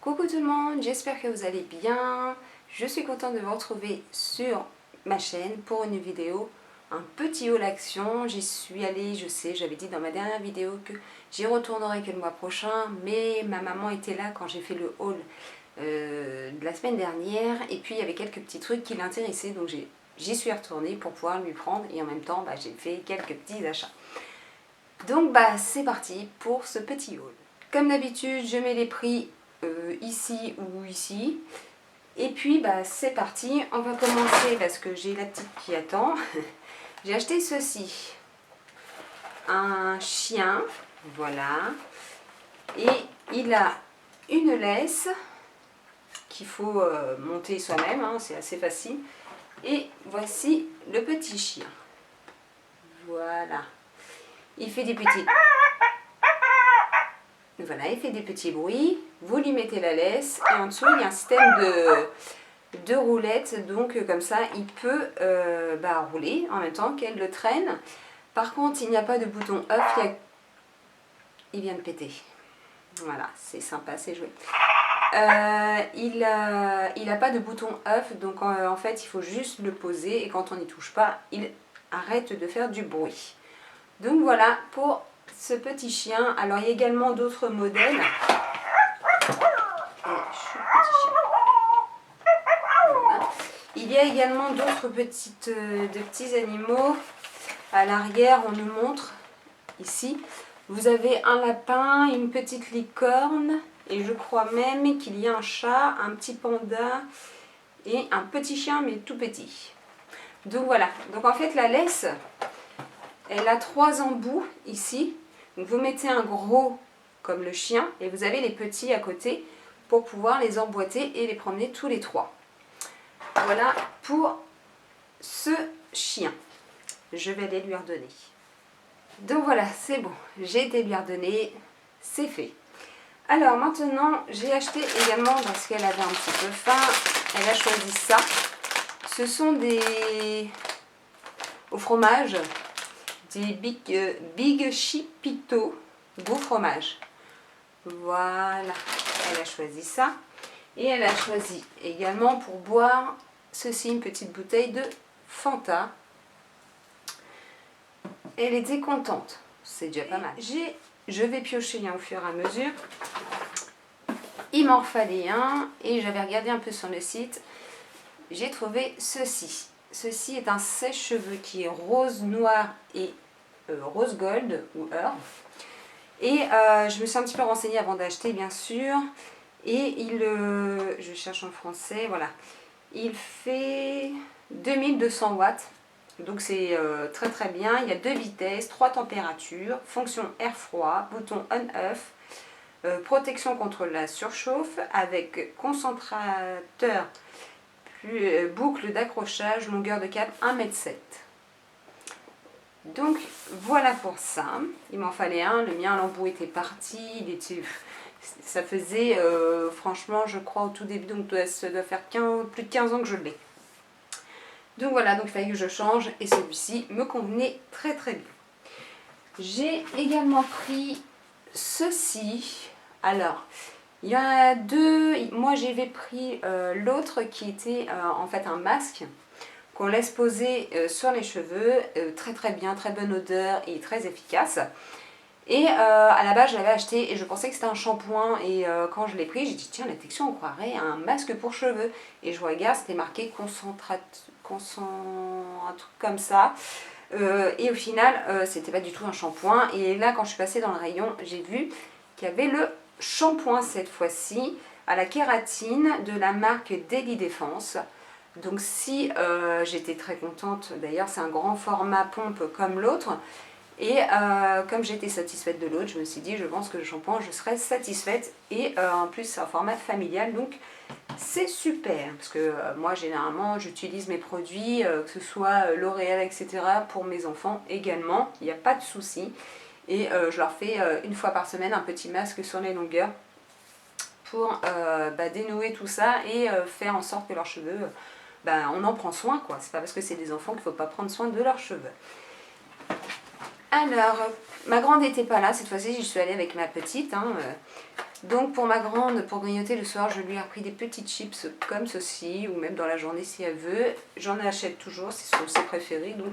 Coucou tout le monde, j'espère que vous allez bien. Je suis contente de vous retrouver sur ma chaîne pour une vidéo, un petit haul action. J'y suis allée, je sais, j'avais dit dans ma dernière vidéo que j'y retournerai que le mois prochain, mais ma maman était là quand j'ai fait le haul de la semaine dernière, et puis il y avait quelques petits trucs qui l'intéressaient, donc j'y suis retournée pour pouvoir lui prendre, et en même temps j'ai fait quelques petits achats. Donc c'est parti pour ce petit haul. Comme d'habitude, je mets les prix ici ou ici. Et puis c'est parti, on va commencer parce que j'ai la petite qui attend. J'ai acheté ceci. Un chien, voilà. Et il a une laisse qu'il faut monter soi-même, hein, c'est assez facile. Et voici le petit chien. Voilà. Il fait des petits... Voilà, il fait des petits bruits. Vous lui mettez la laisse et en dessous il y a un système de roulettes, donc comme ça il peut rouler en même temps qu'elle le traîne. Par contre, il n'y a pas de bouton off, il vient de péter. Voilà, c'est sympa, c'est joué. Il a pas de bouton off, donc en fait il faut juste le poser et quand on n'y touche pas, il arrête de faire du bruit. Donc voilà pour ce petit chien. Alors il y a également d'autres modèles. Voilà. Il y a également d'autres petits animaux. À l'arrière, on nous montre ici. Vous avez un lapin, une petite licorne, et je crois même qu'il y a un chat, un petit panda et un petit chien, mais tout petit. Donc voilà. Donc en fait, la laisse, elle a 3 embouts ici. Donc vous mettez un gros comme le chien et vous avez les petits à côté pour pouvoir les emboîter et les promener tous les 3. Voilà pour ce chien. Je vais les lui redonner. Donc voilà, c'est bon. J'ai été lui redonner. C'est fait. Alors maintenant, j'ai acheté également, parce qu'elle avait un petit peu faim, elle a choisi ça. Ce sont des... au fromage, des Big Chipito goût fromage. Voilà, elle a choisi ça. Et elle a choisi également pour boire ceci, une petite bouteille de Fanta. Elle était contente, c'est déjà pas mal. Je vais piocher au fur et à mesure. Il m'en fallait un et j'avais regardé un peu sur le site. J'ai trouvé ceci. Ceci est un sèche-cheveux qui est rose noir et rose gold ou or. Et je me suis un petit peu renseignée avant d'acheter, bien sûr. Et je cherche en français, voilà. Il fait 2200 watts. Donc c'est très très bien. Il y a 2 vitesses, 3 températures, fonction air-froid, bouton on-off, protection contre la surchauffe avec concentrateur, boucle d'accrochage, longueur de câble 1,7 m. Donc voilà pour ça. Il m'en fallait un. Le mien, l'embout était parti. Ça faisait franchement, je crois au tout début, donc ça doit faire plus de 15 ans que je l'ai. Donc voilà, donc il fallait que je change et celui-ci me convenait très très bien. J'ai également pris ceci. Alors, il y en a 2. Moi j'avais pris l'autre qui était en fait un masque qu'on laisse poser sur les cheveux. Très très bien, très bonne odeur et très efficace. Et à la base, je l'avais acheté et je pensais que c'était un shampoing. Et quand je l'ai pris, j'ai dit tiens, la texture, on croirait un masque pour cheveux. Et je regarde, c'était marqué un truc comme ça. Et au final, c'était pas du tout un shampoing. Et là, quand je suis passée dans le rayon, j'ai vu qu'il y avait le shampoing cette fois-ci à la kératine de la marque Daily Defense. Donc si j'étais très contente, d'ailleurs c'est un grand format pompe comme l'autre. Et comme j'étais satisfaite de l'autre, je me suis dit, je pense que le shampoing, je serais satisfaite. Et en plus, c'est un format familial, donc c'est super. Parce que moi, généralement, j'utilise mes produits, que ce soit L'Oréal, etc., pour mes enfants également. Il n'y a pas de souci. Et je leur fais une fois par semaine un petit masque sur les longueurs pour dénouer tout ça et faire en sorte que leurs cheveux, on en prend soin, quoi. C'est pas parce que c'est des enfants qu'il ne faut pas prendre soin de leurs cheveux. Alors, ma grande n'était pas là, cette fois-ci j'y suis allée avec ma petite. Donc pour ma grande, pour grignoter le soir, je lui ai repris des petites chips comme ceci, ou même dans la journée si elle veut. J'en achète toujours, c'est ses préférés, donc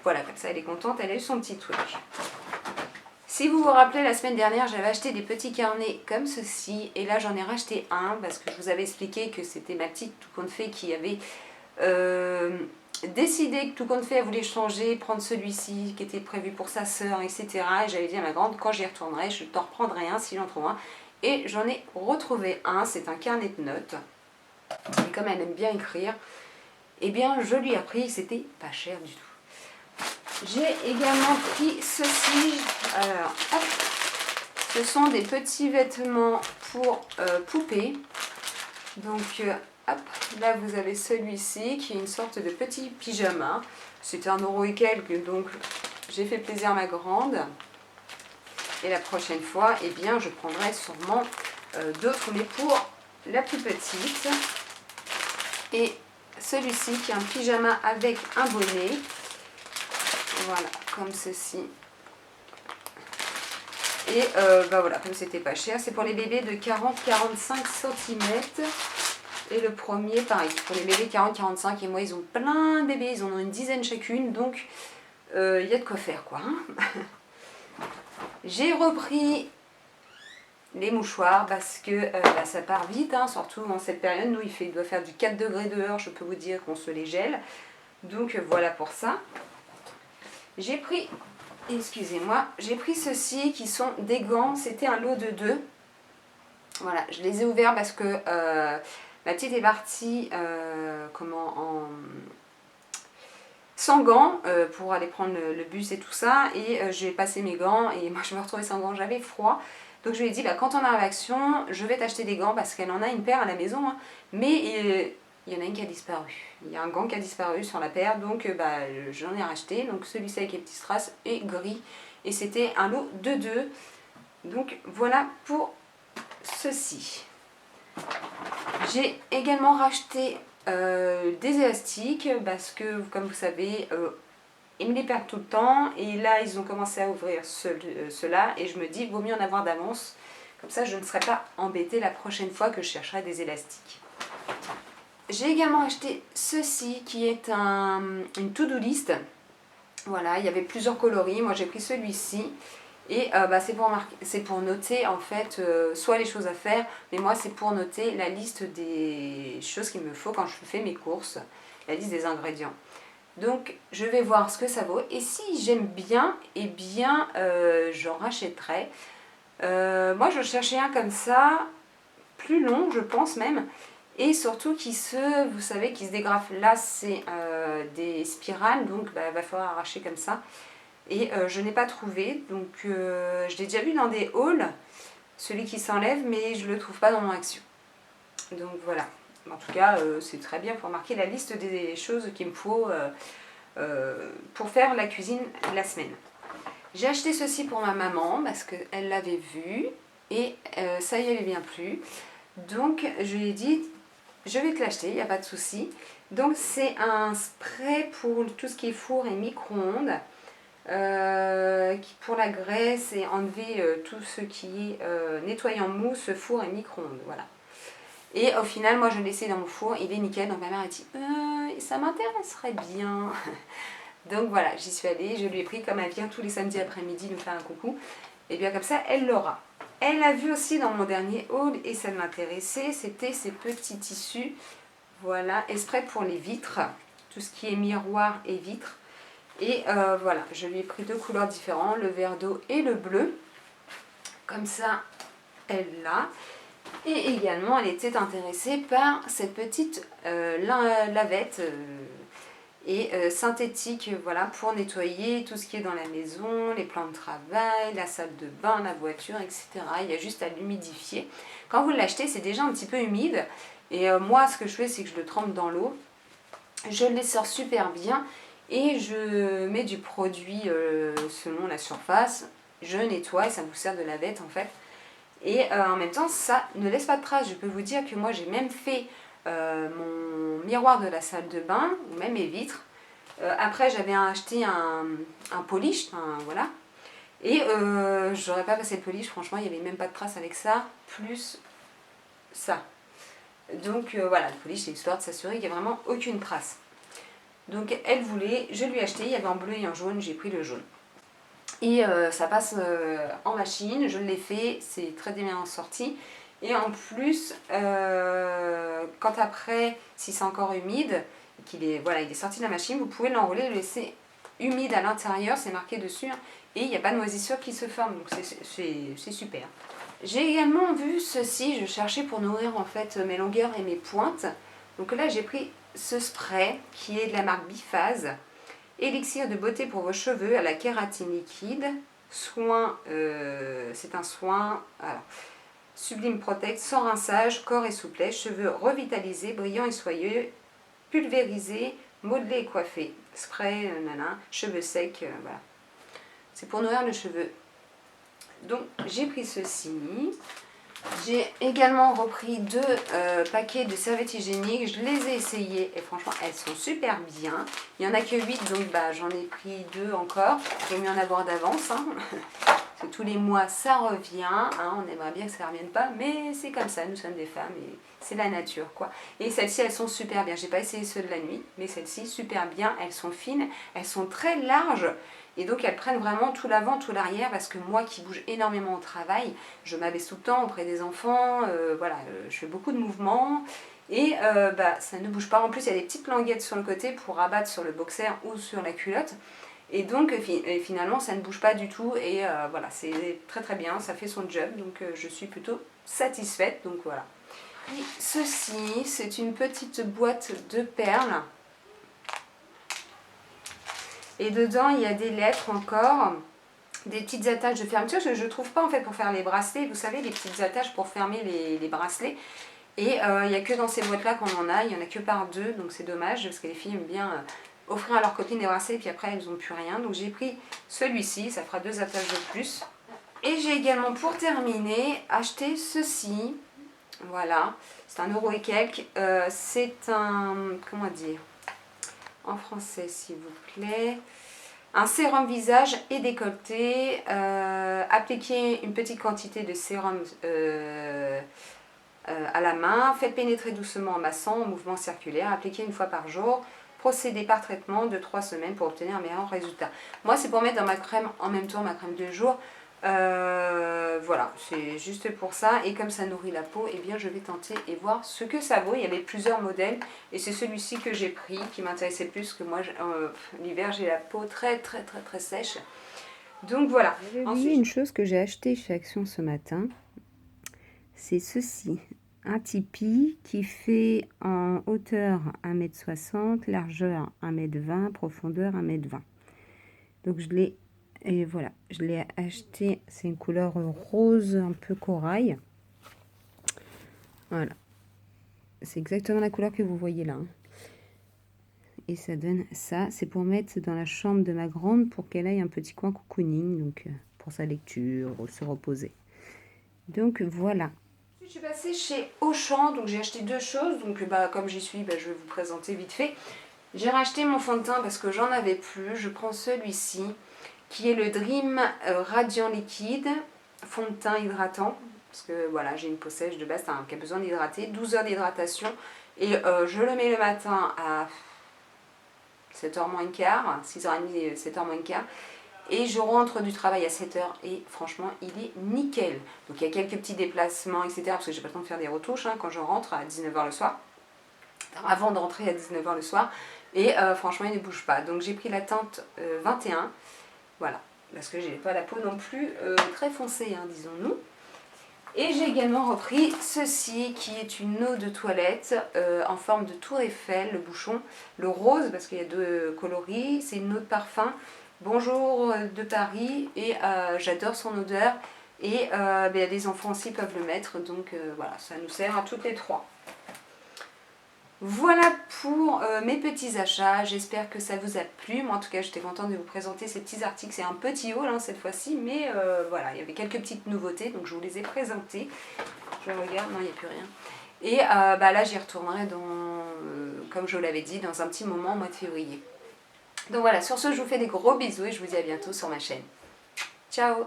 voilà, comme ça elle est contente, elle a eu son petit truc. Si vous vous rappelez, la semaine dernière, j'avais acheté des petits carnets comme ceci, et là j'en ai racheté un, parce que je vous avais expliqué que c'était ma petite tout compte fait qui avait décidé que tout compte fait elle voulait changer, prendre celui-ci qui était prévu pour sa sœur, etc. Et j'avais dit à ma grande, quand j'y retournerai, je t'en reprendrai un si j'en trouve un. Et j'en ai retrouvé un, c'est un carnet de notes. Et comme elle aime bien écrire, eh bien je lui ai appris que c'était pas cher du tout. J'ai également pris ceci. Alors, hop, ce sont des petits vêtements pour poupées. Donc, hop, là vous avez celui-ci qui est une sorte de petit pyjama. C'était 1 € et quelques, donc j'ai fait plaisir à ma grande. Et la prochaine fois, eh bien, je prendrai sûrement d'autres, mais pour la plus petite. Et celui-ci qui est un pyjama avec un bonnet. Voilà, comme ceci. Et bah voilà, comme c'était pas cher, c'est pour les bébés de 40-45 cm. Et le premier, pareil, pour les bébés 40-45. Et moi, ils ont plein de bébés, ils en ont une dizaine chacune. Donc, il y a de quoi faire, quoi. J'ai repris les mouchoirs parce que bah, ça part vite, surtout en cette période. Nous, il doit faire du 4 degrés dehors, je peux vous dire qu'on se les gèle. Donc, voilà pour ça. J'ai pris, excusez-moi, j'ai pris ceux-ci qui sont des gants. C'était un lot de 2. Voilà, je les ai ouverts parce que ma petite est partie sans gants pour aller prendre le bus et tout ça. Et j'ai passé mes gants et moi je me retrouvais sans gants, j'avais froid. Donc je lui ai dit, bah, quand on arrive à Action, je vais t'acheter des gants parce qu'elle en a une paire à la maison. Mais il y en a une qui a disparu. Il y a un gant qui a disparu sur la paire, donc bah, j'en ai racheté. Donc celui-ci avec les petits strass est gris. Et c'était un lot de 2. Donc voilà pour ceci. J'ai également racheté des élastiques parce que, comme vous savez, ils me les perdent tout le temps. Et là, ils ont commencé à ouvrir ceux-là. Et je me dis, vaut mieux en avoir d'avance. Comme ça, je ne serai pas embêtée la prochaine fois que je chercherai des élastiques. J'ai également acheté ceci qui est une to-do list. Voilà, il y avait plusieurs coloris. Moi, j'ai pris celui-ci. Et bah, c'est pour noter en fait soit les choses à faire, mais moi c'est pour noter la liste des choses qu'il me faut quand je fais mes courses, la liste des ingrédients. Donc je vais voir ce que ça vaut et si j'aime bien, eh bien j'en rachèterai. Moi je cherchais un comme ça, plus long je pense même, et surtout qui vous savez, qui se dégrafe. Là c'est des spirales, donc bah, va falloir arracher comme ça. Et je n'ai pas trouvé, donc je l'ai déjà vu dans des hauls, celui qui s'enlève, mais je ne le trouve pas dans mon Action. Donc voilà, en tout cas c'est très bien pour marquer la liste des choses qu'il me faut pour faire la cuisine la semaine. J'ai acheté ceci pour ma maman parce qu'elle l'avait vu et ça y avait bien plu. Donc je lui ai dit, je vais te l'acheter, il n'y a pas de souci. Donc c'est un spray pour tout ce qui est four et micro-ondes. Pour la graisse et enlever tout ce qui est nettoyant mousse, four et micro-ondes, voilà. Et au final, moi je l'ai laissé dans mon four, il est nickel, donc ma mère a dit ça m'intéresserait bien. Donc voilà, j'y suis allée, je lui ai pris, comme elle vient tous les samedis après-midi nous faire un coucou, et bien comme ça elle l'aura. Elle a vu aussi dans mon dernier haul et ça m'intéressait, c'était ces petits tissus, voilà, exprès pour les vitres, tout ce qui est miroir et vitres. Et voilà, je lui ai pris 2 couleurs différentes, le vert d'eau et le bleu. Comme ça, elle l'a. Et également, elle était intéressée par cette petite lavette synthétique, voilà, pour nettoyer tout ce qui est dans la maison, les plans de travail, la salle de bain, la voiture, etc. Il y a juste à l'humidifier. Quand vous l'achetez, c'est déjà un petit peu humide. Et moi, ce que je fais, c'est que je le trempe dans l'eau. Je l'essore super bien. Et je mets du produit selon la surface, je nettoie et ça vous sert de lavette en fait. Et en même temps, ça ne laisse pas de traces. Je peux vous dire que moi j'ai même fait mon miroir de la salle de bain, ou même mes vitres. Après, j'avais acheté un polish, voilà. Et j'aurais pas passé le polish, franchement, il n'y avait même pas de trace avec ça, plus ça. Donc voilà, le polish, c'est histoire de s'assurer qu'il n'y a vraiment aucune trace. Donc elle voulait, je lui ai acheté, il y avait en bleu et en jaune, j'ai pris le jaune. Et ça passe en machine, je l'ai fait, c'est très bien sorti. Et en plus, quand après, si c'est encore humide, qu'il est, voilà, il est sorti de la machine, vous pouvez l'enrouler, le laisser humide à l'intérieur, c'est marqué dessus, hein, et il n'y a pas de moisissure qui se forme, donc c'est super. J'ai également vu ceci, je cherchais pour nourrir en fait mes longueurs et mes pointes. Donc là j'ai pris ce spray qui est de la marque Biphase. Élixir de beauté pour vos cheveux à la kératine liquide. Soin, c'est un soin, alors, Sublime Protect, sans rinçage, corps et souplesse, cheveux revitalisés, brillants et soyeux, pulvérisés, modelés et coiffés. Spray, cheveux secs, voilà. C'est pour nourrir le cheveu. Donc j'ai pris ceci. J'ai également repris 2 paquets de serviettes hygiéniques. Je les ai essayées et franchement elles sont super bien. Il n'y en a que 8 donc bah, j'en ai pris 2 encore. J'ai mieux en avoir d'avance. Hein. Parce que tous les mois ça revient. Hein. On aimerait bien que ça ne revienne pas. Mais c'est comme ça, nous sommes des femmes et c'est la nature quoi. Et celles-ci elles sont super bien. J'ai pas essayé ceux de la nuit. Mais celles-ci super bien. Elles sont fines. Elles sont très larges. Et donc elles prennent vraiment tout l'avant, tout l'arrière, parce que moi qui bouge énormément au travail, je m'abaisse tout le temps auprès des enfants, voilà, je fais beaucoup de mouvements, et bah, ça ne bouge pas. En plus il y a des petites languettes sur le côté pour rabattre sur le boxer ou sur la culotte, et donc finalement ça ne bouge pas du tout, et voilà, c'est très très bien, ça fait son job, donc je suis plutôt satisfaite, donc voilà. Et ceci, c'est une petite boîte de perles. Et dedans, il y a des lettres encore, des petites attaches de fermeture. Je ne trouve pas en fait pour faire les bracelets. Vous savez, les petites attaches pour fermer les bracelets. Et il n'y a que dans ces boîtes-là qu'on en a. Il n'y en a que par 2, donc c'est dommage. Parce que les filles aiment bien offrir à leurs copines des bracelets. Et puis après, elles n'ont plus rien. Donc j'ai pris celui-ci. Ça fera 2 attaches de plus. Et j'ai également, pour terminer, acheté ceci. Voilà. C'est 1€ et quelques. C'est un... Comment dire ? En français s'il vous plaît, un sérum visage et décolleté, appliquez une petite quantité de sérum à la main, faites pénétrer doucement en massant en mouvement circulaire, appliquez une fois par jour, procédez par traitement de 3 semaines pour obtenir un meilleur résultat. Moi c'est pour mettre dans ma crème en même temps, ma crème de jour. Voilà, c'est juste pour ça, et comme ça nourrit la peau, et bien je vais tenter et voir ce que ça vaut. Il y avait plusieurs modèles et c'est celui-ci que j'ai pris qui m'intéressait plus, que moi l'hiver j'ai la peau très sèche, donc voilà. Ensuite, une chose que j'ai acheté chez Action ce matin, c'est ceci, un tipi qui fait en hauteur 1,60 m, largeur 1,20 m, profondeur 1,20 m. Donc je l'ai, et voilà, je l'ai acheté, c'est une couleur rose un peu corail. Voilà, c'est exactement la couleur que vous voyez là. Hein. Et ça donne ça, c'est pour mettre dans la chambre de ma grande pour qu'elle aille un petit coin cocooning, donc pour sa lecture, se reposer. Donc voilà. Je suis passée chez Auchan, donc j'ai acheté 2 choses, donc bah, comme j'y suis, bah, je vais vous présenter vite fait. J'ai racheté mon fond de teint parce que j'en avais plus, je prends celui-ci, qui est le Dream Radiant Liquide, fond de teint hydratant, parce que voilà, j'ai une peau sèche de base qui a besoin d'hydrater, 12 heures d'hydratation, et je le mets le matin à 7h moins le quart, 6h30, 7h moins le quart, et je rentre du travail à 7h, et franchement, il est nickel. Donc il y a quelques petits déplacements, etc., parce que j'ai pas le temps de faire des retouches quand je rentre à 19h le soir, avant de rentrer à 19h le soir, et franchement, il ne bouge pas. Donc j'ai pris la teinte 21, voilà, parce que j'ai pas la peau non plus très foncée, hein, disons-nous. Et j'ai également repris ceci, qui est une eau de toilette en forme de tour Eiffel, le bouchon, le rose, parce qu'il y a 2 coloris, c'est une eau de parfum, Bonjour de Paris, et j'adore son odeur, et les enfants aussi peuvent le mettre, donc voilà, ça nous sert à toutes les 3. Voilà pour mes petits achats, j'espère que ça vous a plu. Moi en tout cas j'étais contente de vous présenter ces petits articles, c'est un petit haul cette fois-ci, mais voilà, il y avait quelques petites nouveautés, donc je vous les ai présentées. Je regarde, non il n'y a plus rien. Et là j'y retournerai comme je vous l'avais dit, dans un petit moment au mois de février. Donc voilà, sur ce, je vous fais des gros bisous et je vous dis à bientôt sur ma chaîne. Ciao!